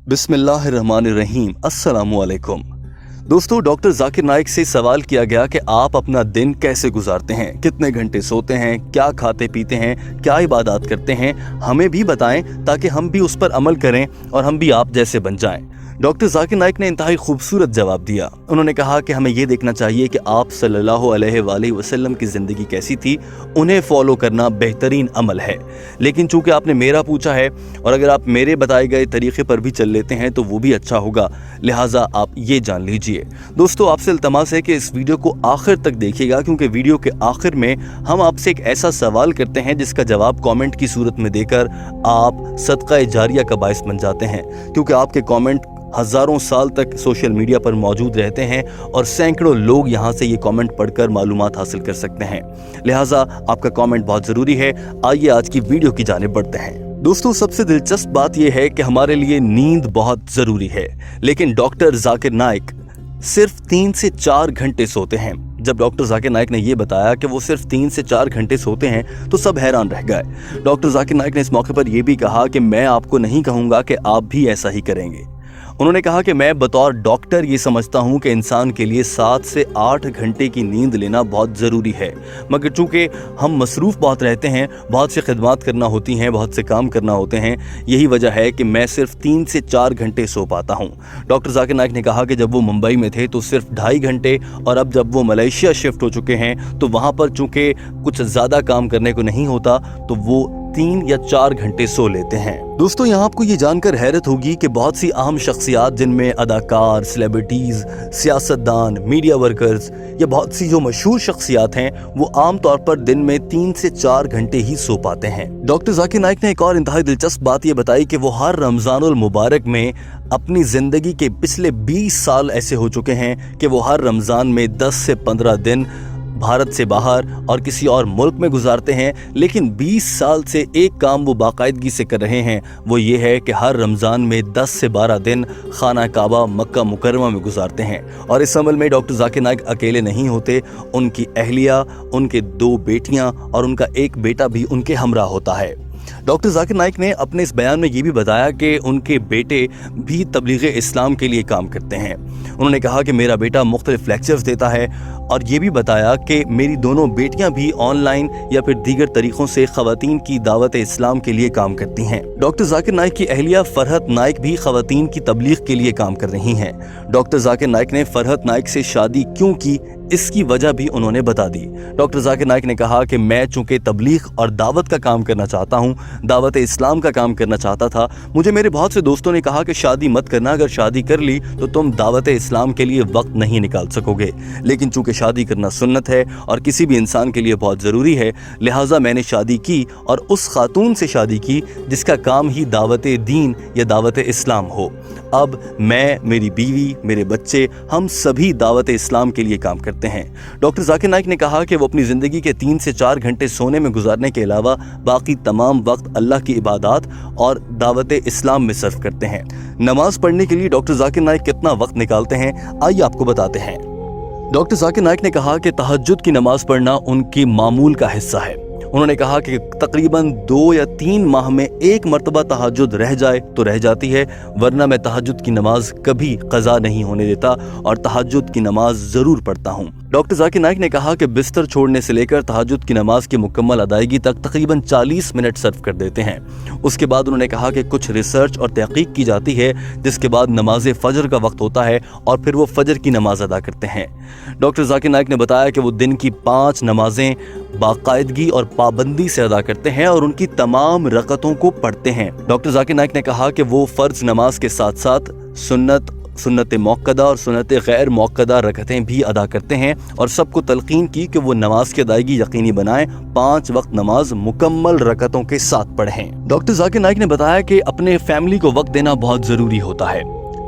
बिस्मिल्लाहिर्रहमानिर्रहीम। अस्सलामुअलैकुम। दोस्तों, डॉक्टर जाकिर नाइक से सवाल किया गया कि आप अपना दिन कैसे गुजारते हैं, कितने घंटे सोते हैं, क्या खाते पीते हैं, क्या इबादत करते हैं, हमें भी बताएं ताकि हम भी उस पर अमल करें और हम भी आप जैसे बन जाएं। डॉक्टर जाकिर नाइक ने इंतहाई खूबसूरत जवाब दिया। उन्होंने कहा कि हमें ये देखना चाहिए कि आप सल्लल्लाहु अलैहि वसल्लम की ज़िंदगी कैसी थी, उन्हें फॉलो करना बेहतरीन अमल है। लेकिन चूंकि आपने मेरा पूछा है और अगर आप मेरे बताए गए तरीके पर भी चल लेते हैं तो वो भी अच्छा होगा, लिहाजा आप ये जान लीजिए। दोस्तों, आपसे इल्तमास है कि इस वीडियो को आखिर तक देखिएगा, क्योंकि वीडियो के आखिर में हम आपसे एक ऐसा सवाल करते हैं जिसका जवाब कॉमेंट की सूरत में देकर आप सदका जारिया का बायस बन जाते हैं, क्योंकि आपके कॉमेंट हज़ारों साल तक सोशल मीडिया पर मौजूद रहते हैं और सैकड़ों लोग यहाँ से ये कमेंट पढ़कर मालूमात हासिल कर सकते हैं। लिहाजा आपका कमेंट बहुत ज़रूरी है। आइए आज की वीडियो की जानिब बढ़ते हैं। दोस्तों, सबसे दिलचस्प बात यह है कि हमारे लिए नींद बहुत ज़रूरी है, लेकिन डॉक्टर जाकिर नाइक सिर्फ 3 से 4 घंटे सोते हैं। जब डॉक्टर जाकिर नाइक ने यह बताया कि वो सिर्फ 3 से 4 घंटे सोते हैं तो सब हैरान रह गए। डॉक्टर जाकिर नाइक ने इस मौके पर यह भी कहा कि मैं आपको नहीं कहूँगा कि आप भी ऐसा ही करेंगे। उन्होंने कहा कि मैं बतौर डॉक्टर ये समझता हूँ कि इंसान के लिए 7 से 8 घंटे की नींद लेना बहुत ज़रूरी है, मगर चूँकि हम मसरूफ़ बहुत रहते हैं, बहुत से खिदमात करना होती हैं, बहुत से काम करना होते हैं, यही वजह है कि मैं सिर्फ 3 से 4 घंटे सो पाता हूँ। डॉक्टर जाकिर नाइक ने कहा कि जब वो मुंबई में थे तो सिर्फ 2.5 घंटे, और अब जब वो मलेशिया शिफ्ट हो चुके हैं तो वहाँ पर चूँकि कुछ ज़्यादा काम करने को नहीं होता तो वो 3 या 4 घंटे सो लेते हैं। दोस्तों, यहाँ आपको ये जानकर हैरत होगी कि बहुत सी अहम शख्सियात, जिनमें अदाकार, सेलिब्रिटीज़, सियासतदान, मीडिया वर्कर्स या बहुत सी जो मशहूर शख्सियात हैं, वो आम तौर पर दिन में 3 से 4 घंटे ही सो पाते हैं। डॉक्टर जाकिर नाइक ने एक और इंतहाई दिलचस्प बात ये बताई कि वो हर रमज़ानुल मुबारक में अपनी ज़िंदगी के पिछले 20 साल ऐसे हो चुके हैं कि वो हर रमज़ान में 10 से 15 दिन भारत से बाहर और किसी और मुल्क में गुजारते हैं, लेकिन 20 साल से एक काम वो बाकायदगी से कर रहे हैं, वो ये है कि हर रमज़ान में 10 से 12 दिन खाना काबा मक्का मुकर्रमा में गुजारते हैं। और इस अमल में डॉक्टर जाकिर नाइक अकेले नहीं होते, उनकी अहलिया, उनके 2 बेटियां और उनका एक बेटा भी उनके हमरा होता है। डॉक्टर जाकिर नाइक ने अपने इस बयान में ये भी बताया कि उनके बेटे भी तबलीग इस्लाम के लिए काम करते हैं। उन्होंने कहा कि मेरा बेटा मुख्तलिफ लेक्चर्स देता है, और ये भी बताया कि मेरी दोनों बेटियां भी ऑनलाइन या फिर दीगर तरीक़ों से ख़वातीन की दावत इस्लाम के लिए काम करती हैं। डॉक्टर जाकिर नाइक की अहलिया फरहत नाइक भी ख़वातीन की तबलीग के लिए काम कर रही हैं। डॉक्टर जाकिर नाइक ने फरहत नाइक से शादी क्यों की, इसकी वजह भी उन्होंने बता दी। डॉक्टर जाकिर नाइक ने कहा कि मैं चूँकि तबलीग और दावत का काम करना चाहता हूँ, दावत इस्लाम का काम करना चाहता था, मुझे मेरे बहुत से दोस्तों ने कहा कि शादी मत करना, अगर शादी कर ली तो तुम दावत इस्लाम के लिए वक्त नहीं निकाल सकोगे। लेकिन चूँकि शादी करना सुन्नत है और किसी भी इंसान के लिए बहुत ज़रूरी है, लिहाजा मैंने शादी की और उस खातून से शादी की जिसका काम ही दावत दीन या दावत इस्लाम हो। अब मैं, मेरी बीवी, मेरे बच्चे, हम सभी दावत इस्लाम के लिए काम करते हैं। डॉक्टर जाकिर नाइक ने कहा कि वो अपनी ज़िंदगी के 3 से 4 घंटे सोने में गुजारने के अलावा बाकी तमाम वक्त अल्लाह की इबादत और दावत इस्लाम में सर्फ करते हैं। नमाज पढ़ने के लिए डॉक्टर जाकिर नाइक कितना वक्त निकालते हैं, आइए आपको बताते हैं। डॉक्टर जाकिर नाइक ने कहा कि तहज्जुद की नमाज पढ़ना उनकी मामूल का हिस्सा है। उन्होंने कहा कि तकरीबन 2 या 3 माह में एक मरतबा तहज्जुद रह जाए तो रह जाती है, वरना मैं तहज्जुद की नमाज कभी क़ज़ा नहीं होने देता और तहज्जुद की नमाज ज़रूर पढ़ता हूँ। डॉक्टर जाकिर नाइक ने कहा कि बिस्तर छोड़ने से लेकर तहज्जुद की नमाज की मुकम्मल अदायगी तक तकरीबन 40 मिनट सर्व कर देते हैं। उसके बाद उन्होंने कहा कि कुछ रिसर्च और तहकीक की जाती है, जिसके बाद नमाज फ़जर का वक्त होता है और फिर वो फ़जर की नमाज अदा करते हैं। डॉक्टर जाकिर नाइक ने बताया कि वो दिन की 5 नमाजें बाकायदगी और पाबंदी से अदा करते हैं और उनकी तमाम रकतों को पढ़ते हैं। डॉक्टर जाकिर नाइक ने कहा कि वो फ़र्ज नमाज के साथ साथ सुन्नत मौक़दा और सुन्नत गैर मौक़दा रकतें भी अदा करते हैं और सबको तलकीन की कि वो नमाज की अदायगी यकीनी बनाएं, 5 वक्त नमाज मुकम्मल रकतों के साथ पढ़ें। डॉक्टर जाकिर नाइक ने बताया कि अपने फैमिली को वक्त देना बहुत ज़रूरी होता है।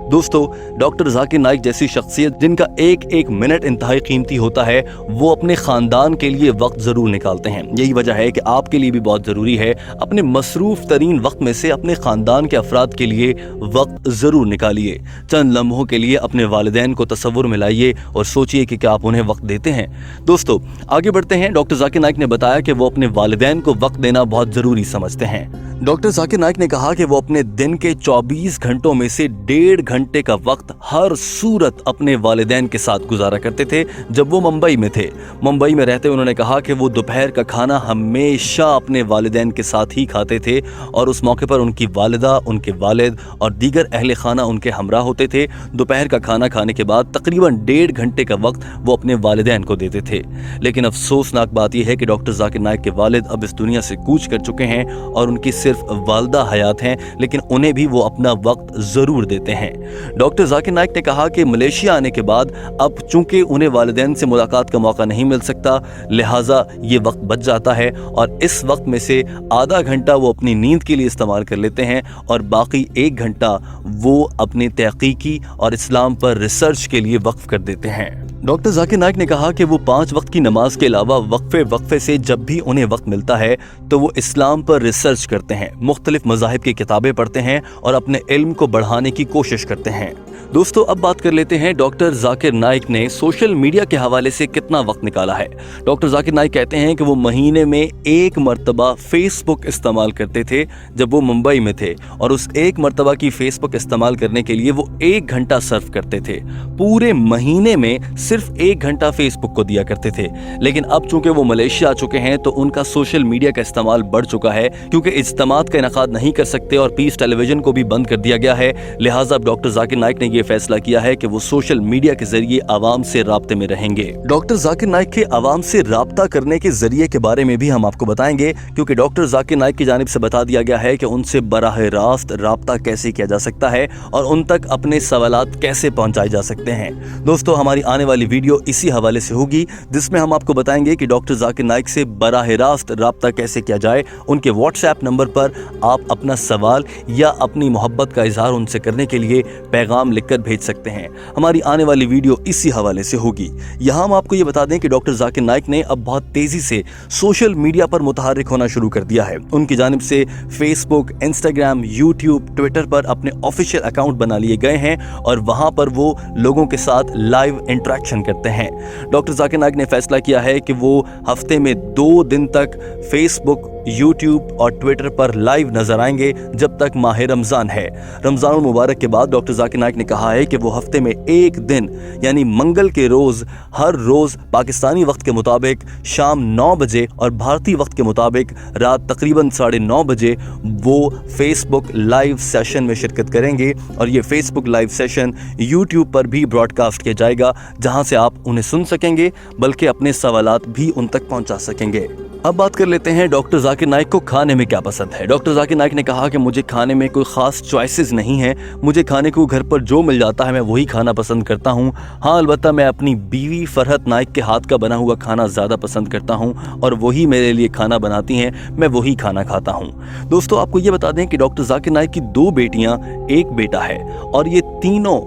दोस्तों, डॉक्टर जाकिर नाइक जैसी शख्सियत जिनका एक एक मिनट इंतहाई कीमती होता है, वो अपने खानदान के लिए वक्त जरूर निकालते हैं। यही वजह है कि आपके लिए भी बहुत जरूरी है अपने मसरूफ तरीन वक्त में से अपने खानदान के अफराद के लिए वक्त जरूर निकालिए। चंद लम्हों के लिए अपने वालिदैन को तसव्वुर में लाइए और सोचिए कि क्या आप उन्हें वक्त देते हैं। दोस्तों, आगे बढ़ते हैं। डॉक्टर जाकिर नाइक ने बताया कि वो अपने वालिदैन को वक्त देना बहुत जरूरी समझते हैं। डॉक्टर जाकिर नाइक ने कहा कि वो अपने दिन के 24 घंटों में से 1.5 घंटे का वक्त हर सूरत अपने वालिदैन के साथ गुजारा करते थे। जब वो मुंबई में थे, मुंबई में रहते उन्होंने कहा कि वो दोपहर का खाना हमेशा अपने वालिदैन के साथ ही खाते थे और उस मौके पर उनकी वालिदा, उनके वालिद और दीगर अहले खाना उनके हमरा होते थे। दोपहर का खाना खाने के बाद तकरीबन 1.5 घंटे का वक्त वो अपने वालिदैन को देते थे। लेकिन अफसोसनाक बात यह है कि डॉक्टर जाकिर नाइक के वालिद अब इस दुनिया से कूच कर चुके हैं और उनकी सिर्फ वालिदा हयात हैं, लेकिन उन्हें भी वो अपना वक्त जरूर देते हैं। डॉक्टर जाकिर नाइक ने कहा कि मलेशिया आने के बाद अब चूंकि उन्हें वालिदैन से मुलाकात का मौका नहीं मिल सकता, लिहाजा ये वक्त बच जाता है और इस वक्त में से आधा घंटा वो अपनी नींद के लिए इस्तेमाल कर लेते हैं और बाकी 1 घंटा वो अपनी तहकीकी और इस्लाम पर रिसर्च के लिए वक्फ कर देते हैं। डॉक्टर जाकिर नाइक ने कहा कि वो 5 वक्त की नमाज के अलावा वक्फे से जब भी उन्हें वक्त मिलता है तो वो इस्लाम पर रिसर्च करते हैं, मुख्तलिफ मज़ाहिब की किताबें पढ़ते हैं और अपने इल्म को बढ़ाने की कोशिश करते हैं। दोस्तों, अब बात कर लेते हैं डॉक्टर जाकिर नाइक ने सोशल मीडिया के हवाले से कितना वक्त निकाला है। डॉक्टर जाकिर नाइक कहते हैं कि वो महीने में 1 मरतबा फेसबुक इस्तेमाल करते थे जब वो मुंबई में थे और उस 1 मरतबा की फेसबुक इस्तेमाल करने के लिए वो 1 घंटा सर्फ करते थे। पूरे महीने में सिर्फ 1 घंटा फेसबुक को दिया करते थे। लेकिन अब चूंकि वो मलेशिया आ चुके हैं तो उनका सोशल मीडिया का इस्तेमाल बढ़ चुका है, क्योंकि इज्तिमात का इनेकाद नहीं कर सकते और पीस टेलीविजन को भी बंद कर दिया गया है। लिहाजा अब डॉक्टर जाकिर नाइक ने ये फैसला किया है कि वो सोशल मीडिया के जरिए आवाम से राब्ते में रहेंगे। डॉक्टर जाकिर नाइक के आवाम से राब्ता करने के जरिए के बारे में भी हम आपको बताएंगे, क्योंकि डॉक्टर जाकिर नाइक की जानिब से बता दिया गया है कि उनसे बराह रास्त राब्ता कैसे किया जा सकता है और उन तक अपने सवालात कैसे पहुंचाए जा सकते हैं। दोस्तों, हमारी आने वाली वीडियो इसी हवाले से होगी, जिसमें हम आपको बताएंगे कि डॉक्टर जाकिर नाइक से बराह रास्त राब्ता कैसे किया जाए। उनके व्हाट्सएप नंबर पर आप अपना सवाल या अपनी मोहब्बत का इजहार उनसे करने के लिए पैगाम लिखकर भेज सकते हैं। हमारी आने वाली वीडियो इसी हवाले से होगी। यहाँ हम आपको ये बता दें कि डॉक्टर जाकिर नाइक ने अब बहुत तेजी से सोशल मीडिया पर मुतहर्रिक होना शुरू कर दिया है। उनकी जानिब से फेसबुक, इंस्टाग्राम, यूट्यूब, ट्विटर पर अपने ऑफिशियल अकाउंट बना लिए गए हैं और वहां पर वो लोगों के साथ लाइव इंटरेक्शन करते हैं। डॉक्टर जाकिर नाइक ने फैसला किया है कि वो हफ्ते में 2 दिन तक फेसबुक, यूट्यूब और ट्विटर पर लाइव नजर आएंगे जब तक माह रमजान है। रमजान मुबारक के बाद डॉक्टर जाकिर नाइक ने कहा है कि वो हफ्ते में 1 दिन यानी मंगल के रोज हर रोज पाकिस्तानी वक्त के मुताबिक शाम 9 बजे और भारतीय वक्त के मुताबिक रात तकरीबन 9:30 बजे वो फेसबुक लाइव सेशन में शिरकत करेंगे और ये फेसबुक लाइव सेशन यूट्यूब पर भी ब्रॉडकास्ट किया जाएगा, जहां से आप उन्हें सुन सकेंगे बल्कि अपने सवालात भी उन तक पहुंचा सकेंगे। अब बात कर लेते हैं डॉक्टर जाकिर नाइक को खाने में क्या पसंद है। डॉक्टर जाकिर नाइक ने कहा कि मुझे खाने में कोई खास चॉइसेस नहीं है, मुझे खाने को घर पर जो मिल जाता है मैं वही खाना पसंद करता हूँ। हाँ, अलबत्ता मैं अपनी बीवी फरहत नाइक के हाथ का बना हुआ खाना ज़्यादा पसंद करता हूँ और वही मेरे लिए खाना बनाती हैं, मैं वही खाना खाता हूँ। दोस्तों, आपको ये बता दें कि डॉक्टर जाकिर नाइक की 2 बेटियाँ, 1 बेटा है और ये तीनों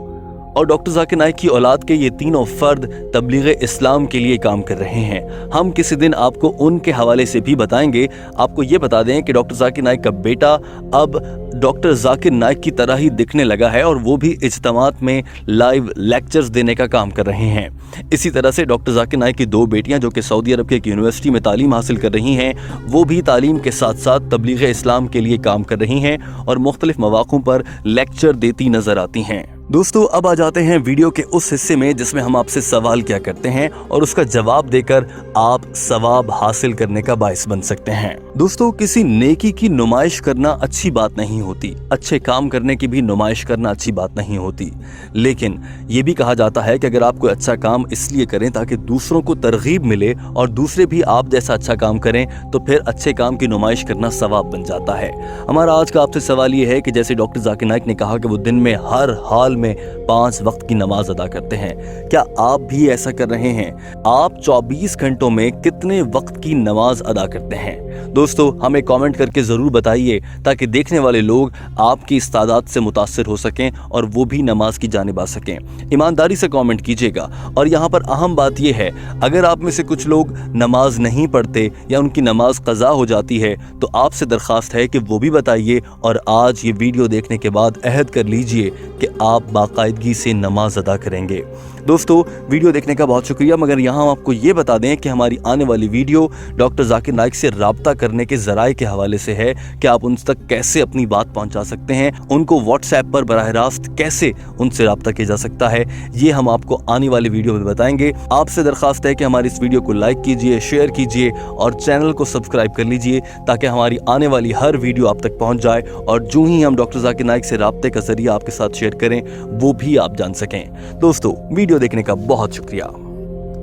और डॉक्टर जाकिर नाइक की औलाद के ये तीनों फर्द तबलीग इस्लाम के लिए काम कर रहे हैं। हम किसी दिन आपको उनके हवाले से भी बताएंगे। आपको ये बता दें कि डॉक्टर जाकिर नाइक का बेटा अब डॉक्टर जाकिर नाइक की तरह ही दिखने लगा है और वो भी इज्तिमात में लाइव लेक्चर्स देने का काम कर रहे हैं। इसी तरह से डॉक्टर जाकिर नाइक की 2 बेटियां जो कि सऊदी अरब की एक यूनिवर्सिटी में तालीम हासिल कर रही हैं, वो भी तालीम के साथ साथ तबलीग इस्लाम के लिए काम कर रही हैं और मुख्तलिफ मौक़ों पर लेक्चर देती नजर आती हैं। दोस्तों, अब आ जाते हैं वीडियो के उस हिस्से में जिसमें हम आपसे सवाल किया करते हैं और उसका जवाब देकर आप सवाब हासिल करने का बाइस बन सकते हैं। दोस्तों, किसी नेकी की नुमाइश करना अच्छी बात नहीं होती, अच्छे काम करने की भी नुमाइश करना अच्छी बात नहीं होती, लेकिन ये भी कहा जाता है कि अगर आप कोई अच्छा काम इसलिए करें ताकि दूसरों को तरगीब मिले और दूसरे भी आप जैसा अच्छा काम करें तो फिर अच्छे काम की नुमाइश करना सवाब बन जाता है। हमारा आज का आपसे सवाल ये है कि जैसे डॉक्टर जाकिर नाइक ने कहा कि वो दिन में हर हाल में 5 वक्त की नमाज अदा करते हैं, क्या आप भी ऐसा कर रहे हैं? आप 24 घंटों में कितने वक्त की नमाज अदा करते हैं? दोस्तों हमें कमेंट करके ज़रूर बताइए ताकि देखने वाले लोग आपकी इस तादाद से मुतासिर हो सकें और वो भी नमाज की जानिब आ सकें। ईमानदारी से कमेंट कीजिएगा। और यहाँ पर अहम बात यह है, अगर आप में से कुछ लोग नमाज नहीं पढ़ते या उनकी नमाज क़ज़ा हो जाती है तो आपसे दरख्वास्त है कि वो भी बताइए और आज ये वीडियो देखने के बाद अहद कर लीजिए कि आप बाकायदगी से नमाज अदा करेंगे। दोस्तों वीडियो देखने का बहुत शुक्रिया, मगर यहाँ हम आपको ये बता दें कि हमारी आने वाली वीडियो डॉक्टर जाकिर नाइक से राब्ता करने के ज़राए के हवाले से है कि आप उन तक कैसे अपनी बात पहुँचा सकते हैं, उनको व्हाट्सएप पर बराह रास्त कैसे उनसे राब्ता किया जा सकता है, ये हम आपको आने वाली वीडियो में बताएंगे। आपसे दरख्वास्त है कि हमारी इस वीडियो को लाइक कीजिए, शेयर कीजिए और चैनल को सब्सक्राइब कर लीजिए ताकि हमारी आने वाली हर वीडियो आप तक पहुँच जाए और जो ही हम डॉक्टर जाकिर नाइक से राब्ते का ज़रिया आपके साथ शेयर करें वो भी आप जान सकें। दोस्तों वीडियो देखने का बहुत शुक्रिया।